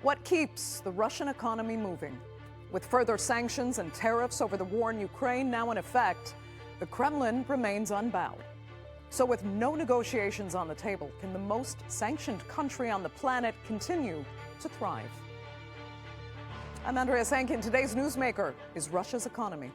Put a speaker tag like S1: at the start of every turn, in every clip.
S1: What keeps the Russian economy moving? With further sanctions and tariffs over the war in Ukraine now in effect, the Kremlin remains unbowed. So with no negotiations on the table, can the most sanctioned country on the planet continue to thrive? I'm Andrea Sankin. Today's Newsmaker is Russia's economy.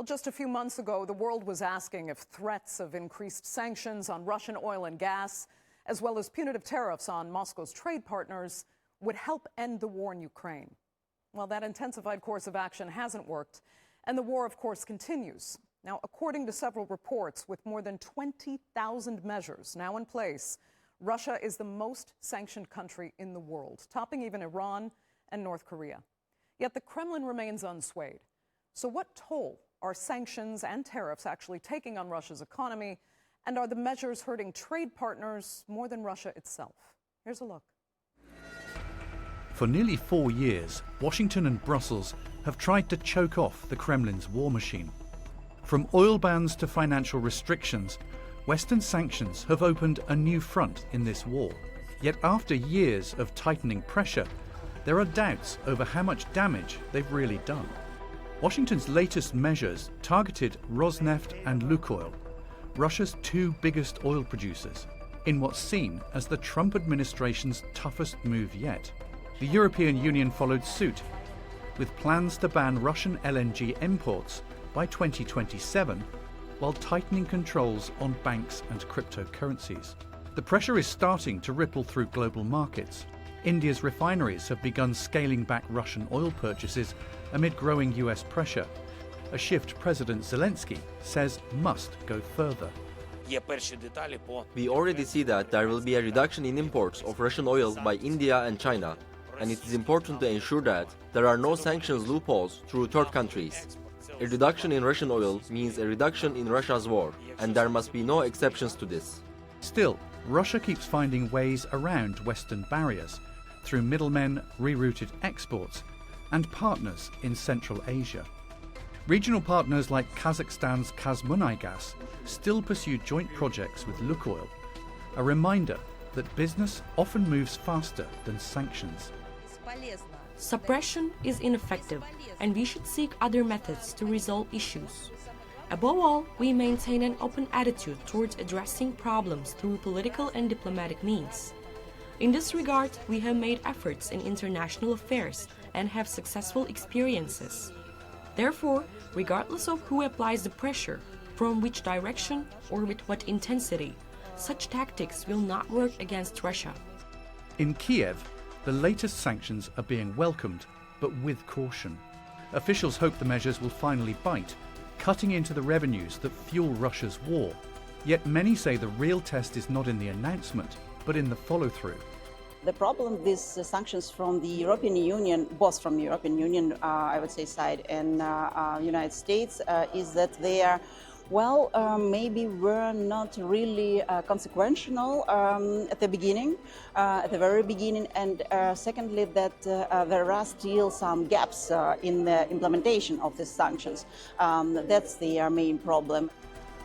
S1: Just a few months ago, the world was asking if threats of increased sanctions on Russian oil and gas, as well as punitive tariffs on Moscow's trade partners, would help end the war in Ukraine. Well, that intensified course of action hasn't worked, and the war, of course, continues. Now, according to several reports, with more than 20,000 measures now in place, Russia is the most sanctioned country in the world, topping even Iran and North Korea. Yet the Kremlin remains unswayed. So what toll are sanctions and tariffs actually taking on Russia's economy? And are the measures hurting trade partners more than Russia itself? Here's a look.
S2: For nearly 4 years, Washington and Brussels have tried to choke off the Kremlin's war machine. From oil bans to financial restrictions, Western sanctions have opened a new front in this war. Yet after years of tightening pressure, there are doubts over how much damage they've really done. Washington's latest measures targeted Rosneft and Lukoil, Russia's two biggest oil producers, in what's seen as the Trump administration's toughest move yet. The European Union followed suit, with plans to ban Russian LNG imports by 2027, while tightening controls on banks and cryptocurrencies. The pressure is starting to ripple through global markets. India's refineries have begun scaling back Russian oil purchases amid growing US pressure, a shift President Zelensky says must go further.
S3: We already see that there will be a reduction in imports of Russian oil by India and China, and it is important to ensure that there are no sanctions loopholes through third countries. A reduction in Russian oil means a reduction in Russia's war, and there must be no exceptions to this.
S2: Still, Russia keeps finding ways around Western barriers through middlemen, rerouted exports, and partners in Central Asia. Regional partners like Kazakhstan's Kazmunaygas still pursue joint projects with Lukoil, a reminder that business often moves faster than sanctions.
S4: Suppression is ineffective, and we should seek other methods to resolve issues. Above all, we maintain an open attitude towards addressing problems through political and diplomatic means. In this regard, we have made efforts in international affairs and have successful experiences. Therefore, regardless of who applies the pressure, from which direction or with what intensity, such tactics will not work against Russia.
S2: In Kiev, the latest sanctions are being welcomed, but with caution. Officials hope the measures will finally bite, cutting into the revenues that fuel Russia's war. Yet many say the real test is not in the announcement, but in the follow-through.
S5: The problem with these sanctions from the European Union, both from the European Union, I would say, side and United States, is that they are, maybe were not really consequential at the beginning, at the very beginning, and secondly, that there are still some gaps in the implementation of these sanctions. That's their main problem.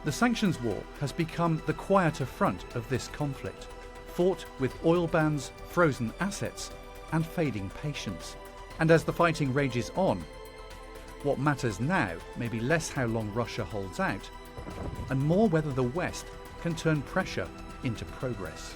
S2: The sanctions war has become the quieter front of this conflict, fought with oil bans, frozen assets, and fading patience. And as the fighting rages on, what matters now may be less how long Russia holds out, and more whether the West can turn pressure into progress.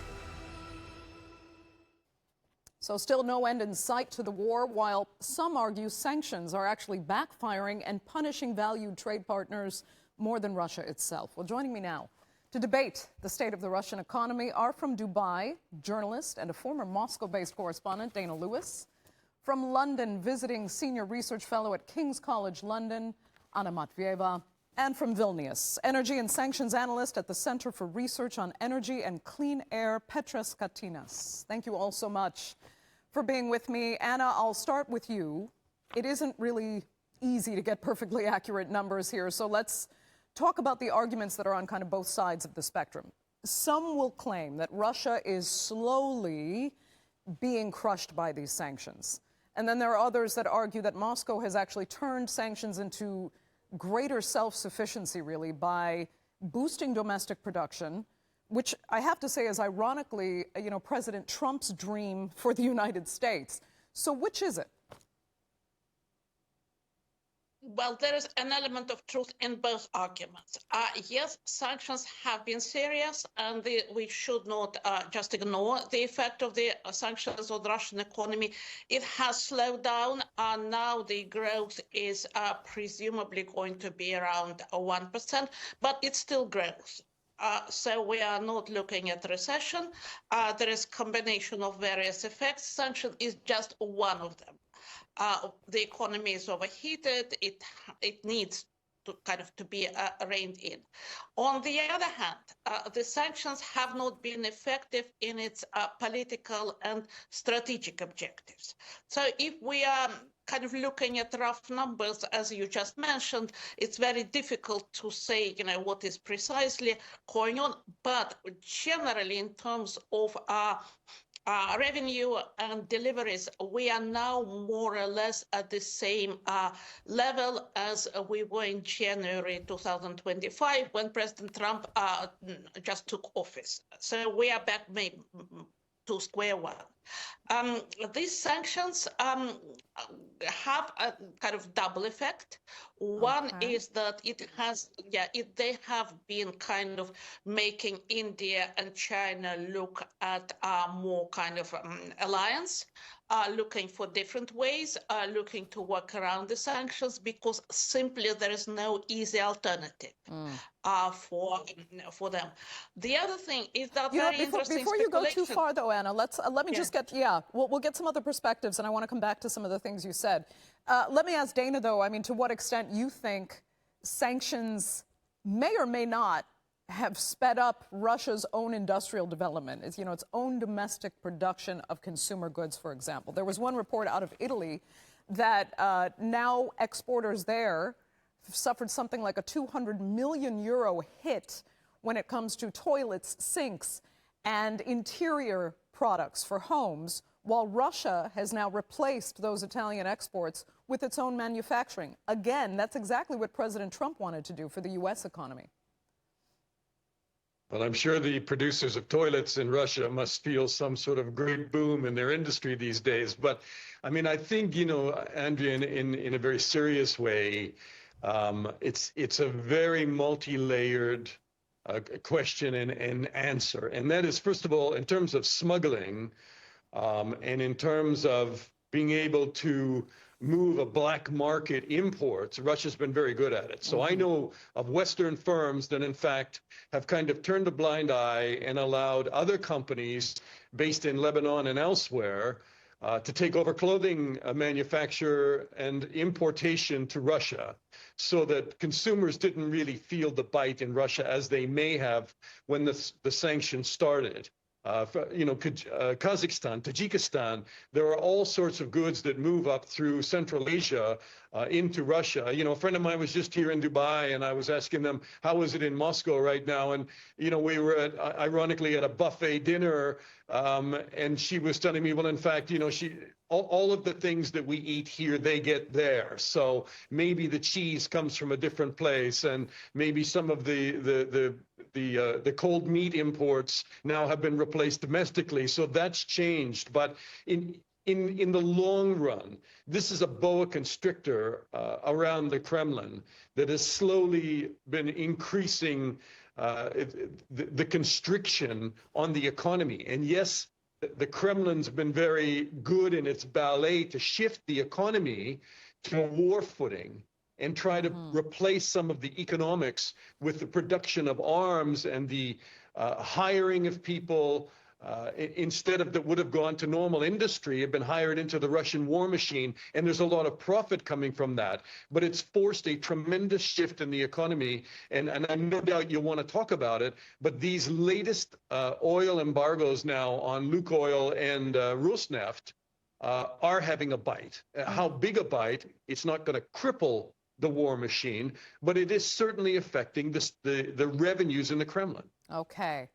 S1: So still no end in sight to the war, while some argue sanctions are actually backfiring and punishing valued trade partners more than Russia itself. Well, joining me now to debate the state of the Russian economy are from Dubai, journalist and a former Moscow-based correspondent, Dana Lewis. From London, visiting senior research fellow at King's College London, Anna Matveeva. And from Vilnius, energy and sanctions analyst at the Center for Research on Energy and Clean Air, Petras Katinas. Thank you all so much for being with me. Anna, I'll start with you. It isn't really easy to get perfectly accurate numbers here, so let's talk about the arguments that are on kind of both sides of the spectrum. Some will claim that Russia is slowly being crushed by these sanctions. And then there are others that argue that Moscow has actually turned sanctions into greater self-sufficiency, really, by boosting domestic production, which I have to say is ironically, President Trump's dream for the United States. So which is it?
S6: Well, there is an element of truth in both arguments. Yes, sanctions have been serious, and we should not just ignore the effect of the sanctions on the Russian economy. It has slowed down, and now the growth is presumably going to be around 1%, but it's still growth. So we are not looking at recession. There is a combination of various effects. Sanction is just one of them. The economy is overheated. It needs to be reined in. On the other hand, the sanctions have not been effective in its political and strategic objectives. So if we are looking at rough numbers, as you just mentioned, it's very difficult to say, what is precisely going on. But generally, in terms of revenue and deliveries, we are now more or less at the same level as we were in January 2025 when President Trump just took office. So we are back maybe to square one. These sanctions have a double effect. One is that they have been making India and China look at more alliance, looking for different ways, looking to work around the sanctions, because simply there is no easy alternative for them. The other thing is that
S1: before you go too far, though, Anna, let me just get we'll get some other perspectives, and I want to come back to some of the things you said. Let me ask Dana, though. To what extent you think sanctions may or may not have sped up Russia's own industrial development, its own domestic production of consumer goods, for example. There was one report out of Italy that now exporters there suffered something like a 200 million euro hit when it comes to toilets, sinks, and interior products for homes, while Russia has now replaced those Italian exports with its own manufacturing. Again, that's exactly what President Trump wanted to do for the U.S. economy.
S7: Well, I'm sure the producers of toilets in Russia must feel some sort of great boom in their industry these days. But I think, Andrea, in a very serious way, it's a very multi-layered question and answer. And that is, first of all, in terms of smuggling, and in terms of being able to move a black market imports, Russia's been very good at it. So I know of Western firms that, in fact, have turned a blind eye and allowed other companies based in Lebanon and elsewhere to take over clothing manufacture and importation to Russia, so that consumers didn't really feel the bite in Russia as they may have when the sanctions started. Kazakhstan, Tajikistan, there are all sorts of goods that move up through Central Asia into Russia. A friend of mine was just here in Dubai, and I was asking them, how is it in Moscow right now? And, we were ironically at a buffet dinner, and she was telling me, well, in fact, all of the things that we eat here, they get there. So maybe the cheese comes from a different place, and maybe some of the cold meat imports now have been replaced domestically. So that's changed. But in the long run, this is a boa constrictor around the Kremlin that has slowly been increasing the constriction on the economy. And yes, the Kremlin's been very good in its ballet to shift the economy to a war footing and try to replace some of the economics with the production of arms and the hiring of people instead of that would have gone to normal industry, have been hired into the Russian war machine. And there's a lot of profit coming from that. But it's forced a tremendous shift in the economy. And I no doubt you'll want to talk about it. But these latest oil embargoes now on Lukoil and Rosneft are having a bite. How big a bite? It's not going to cripple the war machine, but it is certainly affecting the revenues in the Kremlin.
S1: Okay.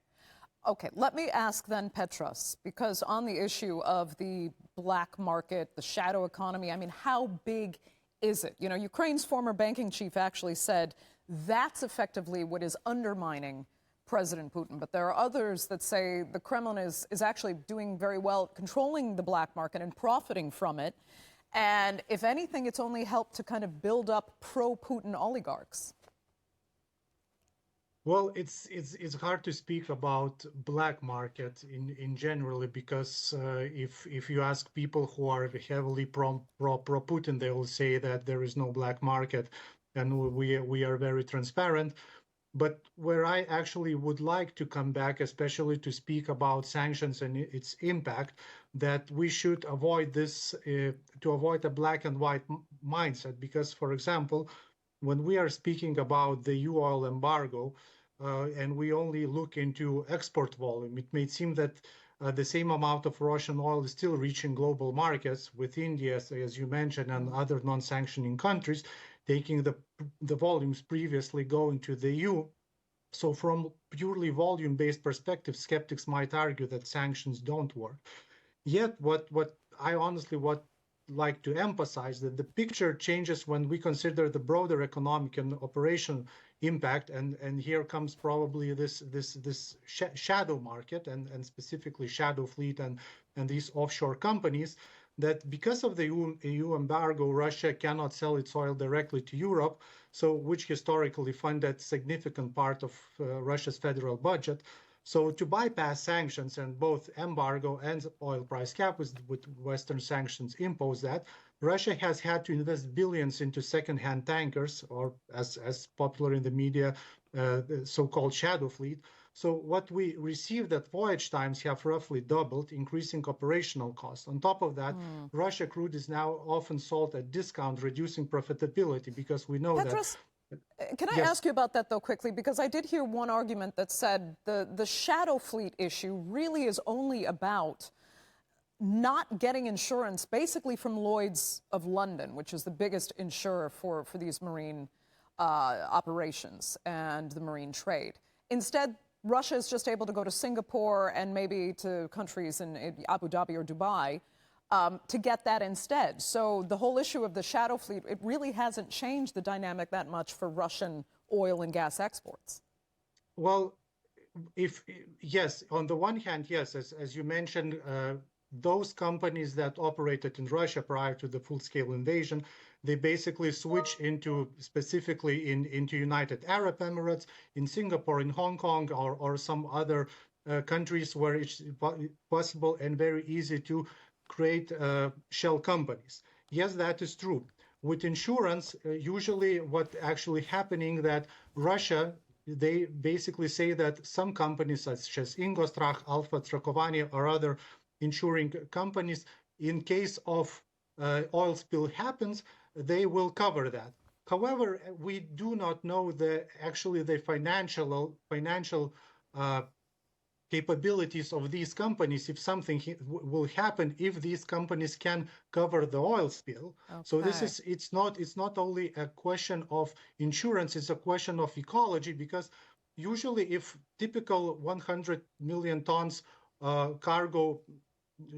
S1: Okay, let me ask then Petras, because on the issue of the black market, the shadow economy, I mean, how big is it? You know, Ukraine's former banking chief actually said that's effectively what is undermining President Putin. But there are others that say the Kremlin is actually doing very well at controlling the black market and profiting from it. And if anything, it's only helped to kind of build up pro-Putin oligarchs.
S8: Well, it's hard to speak about black market in generally, because if you ask people who are heavily pro Putin, they will say that there is no black market, and we are very transparent. But where I actually would like to come back, especially to speak about sanctions and its impact, that we should avoid this, to avoid a black and white mindset. Because, for example, when we are speaking about the EU oil embargo, and we only look into export volume, it may seem that the same amount of Russian oil is still reaching global markets, with India, as you mentioned, and other non-sanctioning countries taking the volumes previously going to the EU. So from purely volume-based perspective, skeptics might argue that sanctions don't work. Yet what I honestly would like to emphasize, that the picture changes when we consider the broader economic and operational impact, and here comes probably this shadow market, and specifically shadow fleet and these offshore companies, that because of the EU embargo, Russia cannot sell its oil directly to Europe, so which historically funded significant part of Russia's federal budget. So to bypass sanctions, and both embargo and oil price cap with Western sanctions impose that, Russia has had to invest billions into second-hand tankers, or as popular in the media, the so-called shadow fleet. So what we received, that voyage times have roughly doubled, increasing operational costs. On top of that, Russia crude is now often sold at discount, reducing profitability, because we know
S1: Petras,
S8: that...
S1: Can I ask you about that, though, quickly? Because I did hear one argument that said the shadow fleet issue really is only about not getting insurance, basically from Lloyd's of London, which is the biggest insurer for these marine operations and the marine trade. Instead, Russia is just able to go to Singapore and maybe to countries in Abu Dhabi or Dubai to get that instead. So the whole issue of the shadow fleet, it really hasn't changed the dynamic that much for Russian oil and gas exports.
S8: Well, yes, on the one hand, yes, as you mentioned, those companies that operated in Russia prior to the full-scale invasion, they basically switched into, specifically into United Arab Emirates, in Singapore, in Hong Kong, or some other countries where it's possible and very easy to create shell companies. Yes, that is true. With insurance, usually what actually happening that Russia, they basically say that some companies such as Ingostrach, Alfa Strakovania, or other insuring companies, in case of oil spill happens, they will cover that. However, we do not know the financial capabilities of these companies, if something will happen, if these companies can cover the oil spill. Okay. So it's not only a question of insurance, it's a question of ecology, because usually if typical 100 million tons cargo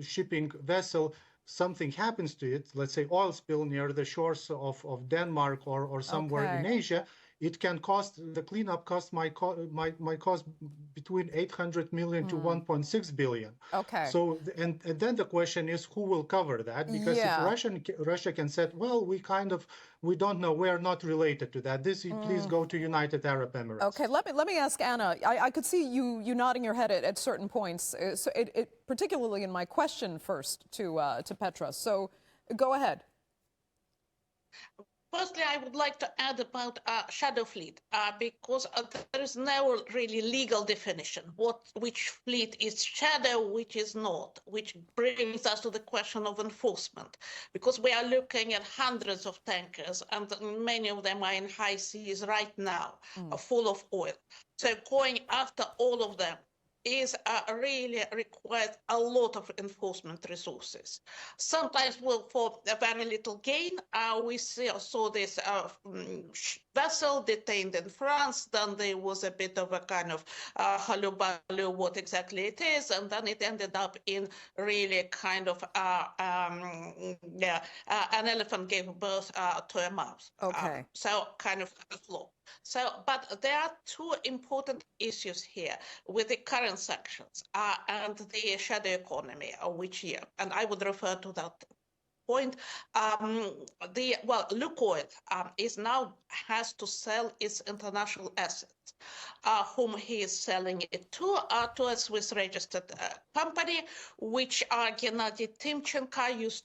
S8: shipping vessel, something happens to it, let's say oil spill near the shores of Denmark or somewhere in Asia, it can cost, the cleanup cost might cost between 800 million to 1.6 billion. Okay. So, and then the question is, who will cover that? Because if Russia can say, well, we don't know, we are not related to that. Please go to United Arab Emirates.
S1: Okay, let me ask Anna. I could see you nodding your head at certain points, so particularly in my question first to Petras. So go ahead.
S6: Firstly, I would like to add about shadow fleet, because there is no really legal definition which fleet is shadow, which is not, which brings us to the question of enforcement, because we are looking at hundreds of tankers, and many of them are in high seas right now, full of oil. So going after all of them is really requires a lot of enforcement resources. Sometimes for a very little gain, we saw this vessel detained in France. Then there was a bit of a kind of hullabaloo what exactly it is, and then it ended up in really kind of an elephant gave birth to a mouse.
S1: Okay.
S6: So kind of a flaw. So, but there are two important issues here with the current sanctions and the shadow economy, which here, and I would refer to that point. Lukoil is now has to sell its international assets, whom he is selling it to a Swiss-registered company, which Gennady Timchenko,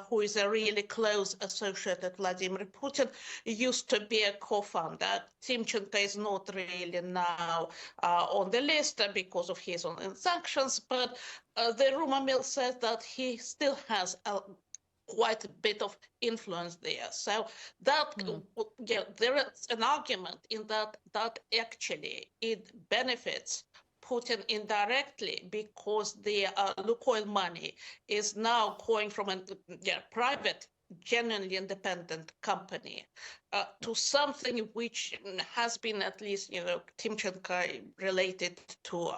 S6: who is a really close associate of Vladimir Putin, used to be a co-founder. Timchenko is not really now on the list because of his own sanctions, but the rumor mill says that he still has quite a bit of influence there. So that there is an argument in that actually it benefits Putin indirectly because the Lukoil money is now going from a private, genuinely independent company to something which has been at least, Timchenko related to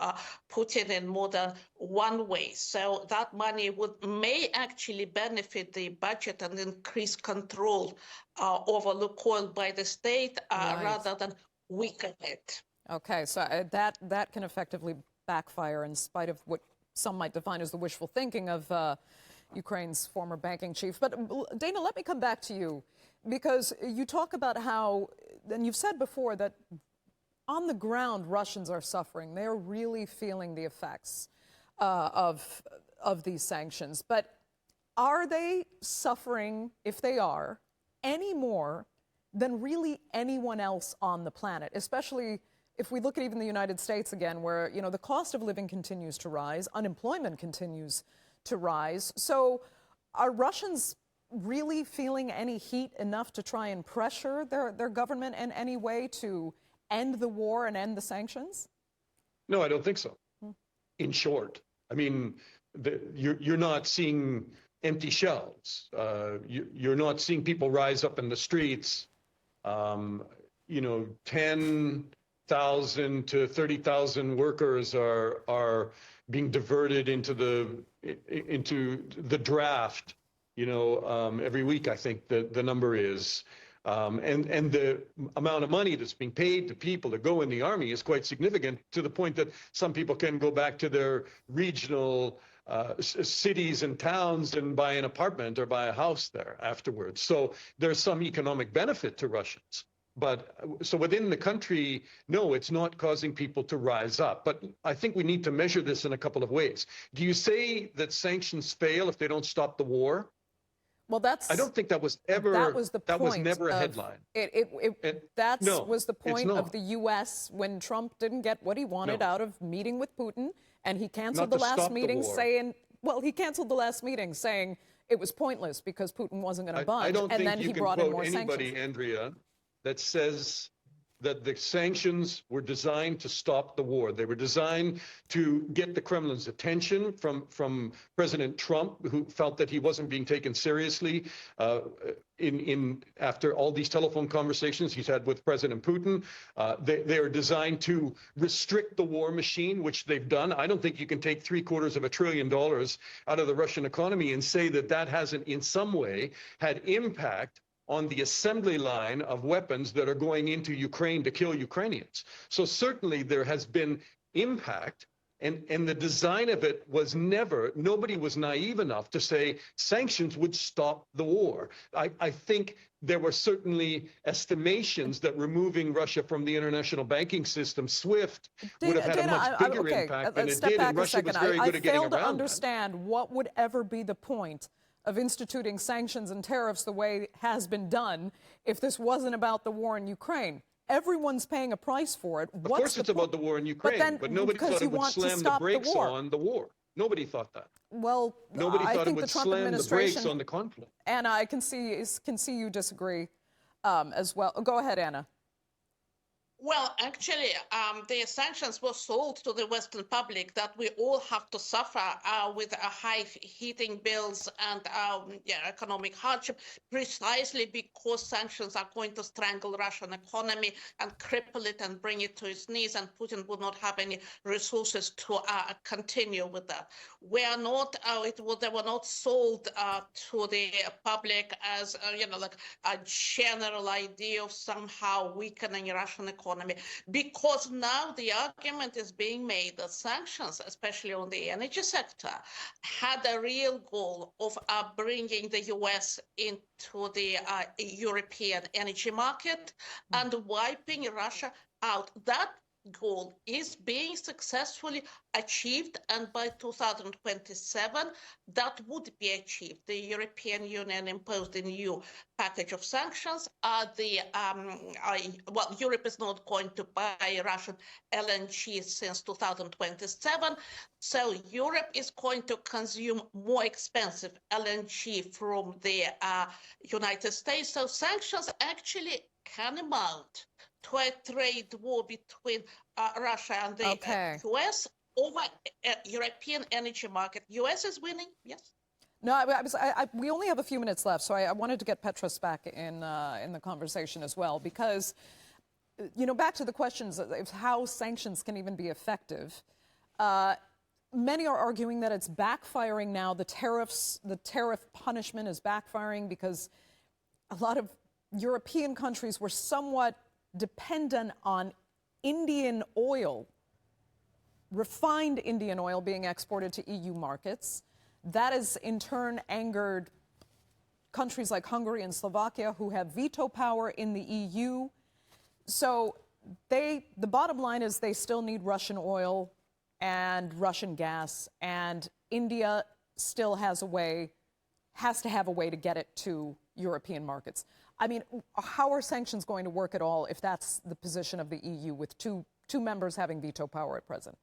S6: Putin in more than one way. So that money may actually benefit the budget and increase control over Lukoil by the state rather than weaken it.
S1: Okay, so that can effectively backfire in spite of what some might define as the wishful thinking of Ukraine's former banking chief. But Dana, let me come back to you, because you talk about how, and you've said before that on the ground Russians are suffering. They're really feeling the effects of these sanctions. But are they suffering, if they are, any more than really anyone else on the planet, especially if we look at even the United States again, where the cost of living continues to rise, unemployment continues to rise. So are Russians really feeling any heat enough to try and pressure their government in any way to end the war and end the sanctions?
S7: No, I don't think so. In short, I mean, you're not seeing empty shelves. You're not seeing people rise up in the streets. 10,000 to 30,000 workers are being diverted into the draft, every week. I think the number is, and the amount of money that's being paid to people to go in the army is quite significant, to the point that some people can go back to their regional cities and towns and buy an apartment or buy a house there afterwards. So there's some economic benefit to Russians. But so within the country, no, it's not causing people to rise up. But I think we need to measure this in a couple of ways. Do you say that sanctions fail if they don't stop the war?
S1: Well,
S7: I don't think that was ever.
S1: That was the point.
S7: That was never a headline.
S1: Was the point of the U.S. when Trump didn't get what he wanted out of meeting with Putin, and he canceled the last meeting saying, he canceled the last meeting saying it was pointless because Putin wasn't going to budge.
S7: I don't think
S1: then
S7: you
S1: he
S7: can
S1: brought
S7: quote
S1: in more
S7: anybody,
S1: sanctions.
S7: Andrea, that says that the sanctions were designed to stop the war. They were designed to get the Kremlin's attention from President Trump, who felt that he wasn't being taken seriously after all these telephone conversations he's had with President Putin. They are designed to restrict the war machine, which they've done. I don't think you can take $750 billion out of the Russian economy and say that that hasn't in some way had impact on the assembly line of weapons that are going into Ukraine to kill Ukrainians. So certainly there has been impact, and the design of it was nobody was naive enough to say sanctions would stop the war. I think there were certainly estimations that removing Russia from the international banking system, SWIFT, would have had a much bigger impact than it did, and Russia was very good at getting around that.
S1: I fail to understand what would ever be the point of instituting sanctions and tariffs the way has been done if this wasn't about the war in Ukraine. Everyone's paying a price for it.
S7: Of course it's about the war in Ukraine, but nobody thought it would slam the brakes on the war. Nobody thought that.
S1: Well,
S7: nobody thought it would slam the brakes on the conflict.
S1: Anna, I can see you disagree as well. Go ahead, Anna.
S6: Well, actually, the sanctions were sold to the Western public that we all have to suffer with high heating bills and economic hardship, precisely because sanctions are going to strangle Russian economy and cripple it and bring it to its knees, and Putin would not have any resources to continue with that. We are not, they were not sold to the public as, like a general idea of somehow weakening Russian economy, because now the argument is being made that sanctions, especially on the energy sector, had a real goal of bringing the US into the European energy market and wiping Russia out. That goal is being successfully achieved, and by 2027 that would be achieved. The European Union imposed a new package of sanctions. Europe is not going to buy Russian LNG since 2027, so Europe is going to consume more expensive LNG from the United States. So sanctions actually can amount to a trade war between Russia and the US over European energy market. US is winning, yes.
S1: No, we only have a few minutes left, so I wanted to get Petras back in the conversation as well, because, back to the questions of how sanctions can even be effective. Many are arguing that it's backfiring now. The tariff punishment is backfiring because a lot of European countries were somewhat dependent on Indian oil, refined Indian oil being exported to EU markets. That has in turn angered countries like Hungary and Slovakia, who have veto power in the EU. So the bottom line is they still need Russian oil and Russian gas, and India still has to have a way to get it to European markets. I mean, how are sanctions going to work at all if that's the position of the EU, with two members having veto power at present?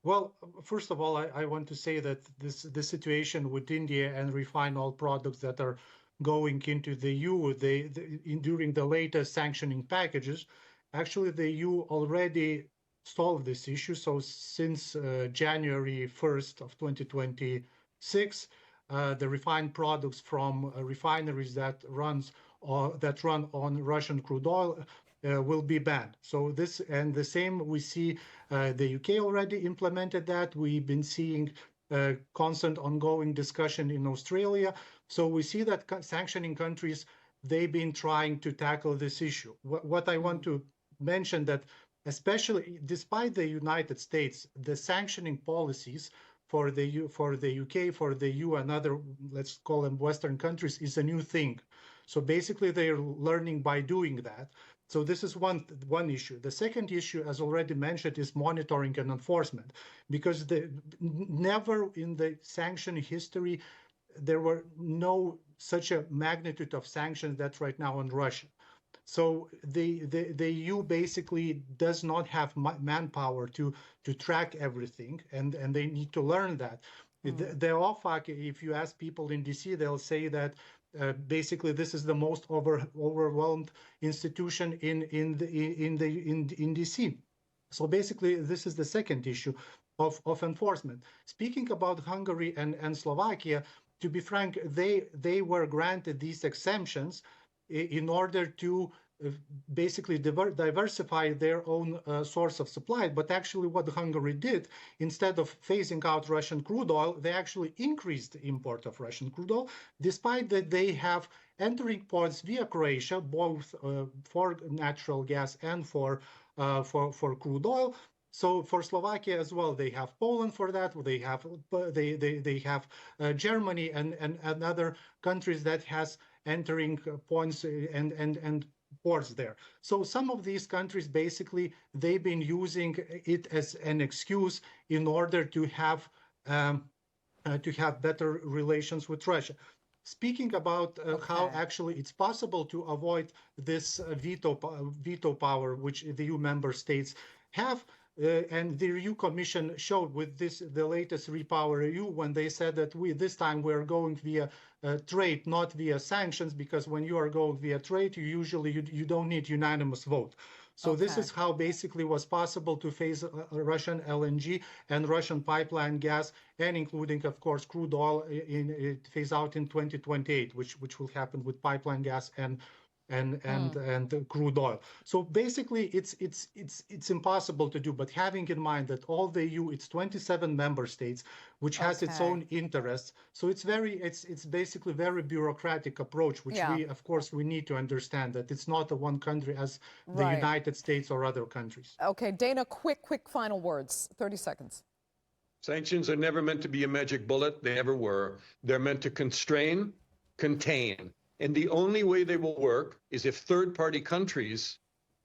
S8: Well, first of all, I want to say that the situation with India and refined oil products that are going into the EU, during the latest sanctioning packages, actually the EU already solved this issue. So since January 1st of 2026, the refined products from refineries that run on Russian crude oil will be banned. So this, and the same we see, the UK already implemented that. We've been seeing constant ongoing discussion in Australia. So we see that sanctioning countries, they've been trying to tackle this issue. What I want to mention that, especially despite the United States, the sanctioning policies for the UK, for the EU and other, let's call them Western countries, is a new thing. So basically they're learning by doing that. So this is one issue. The second issue, as already mentioned, is monitoring and enforcement, because never in the sanction history there were no such a magnitude of sanctions that's right now on Russia. So the EU basically does not have manpower to track everything, and they need to learn that. The OFAC, if you ask people in DC, they'll say that basically this is the most overwhelmed institution in DC. So basically this is the second issue of enforcement. Speaking about Hungary and Slovakia, to be frank, they were granted these exemptions in order to basically diversify their own source of supply. But actually what Hungary did, instead of phasing out Russian crude oil, they actually increased the import of Russian crude oil, despite that they have entering ports via Croatia, both for natural gas and for crude oil. So for Slovakia as well, they have Poland for that. They have Germany and other countries that has entering points and ports there. So some of these countries, basically, they've been using it as an excuse in order to have better relations with Russia. Speaking about how actually it's possible to avoid this veto power, which the EU member states have, and the EU Commission showed with the latest Repower EU, when they said that this time we're going via trade, not via sanctions, because when you are going via trade, you don't need unanimous vote. So this
S1: Okay.
S8: is how basically was possible to phase Russian LNG and Russian pipeline gas, and including, of course, crude oil phase out in 2028, which will happen with pipeline gas and crude oil. So basically, it's impossible to do. But having in mind that all the EU, it's 27 member states, which has its
S1: Okay.
S8: own interests. So it's basically very bureaucratic approach, which
S1: Yeah.
S8: we, of course, we need to understand that it's not a one country as the
S1: Right.
S8: United States or other countries.
S1: Okay, Dana, quick final words. 30 seconds.
S7: Sanctions are never meant to be a magic bullet. They never were. They're meant to constrain, contain. And the only way they will work is if third-party countries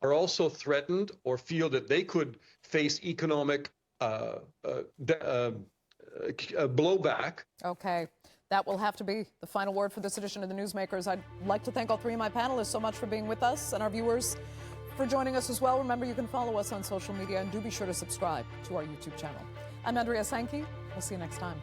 S7: are also threatened or feel that they could face economic blowback.
S1: Okay, that will have to be the final word for this edition of the Newsmakers. I'd like to thank all three of my panelists so much for being with us, and our viewers for joining us as well. Remember, you can follow us on social media, and do be sure to subscribe to our YouTube channel. I'm Andrea Sankey. We'll see you next time.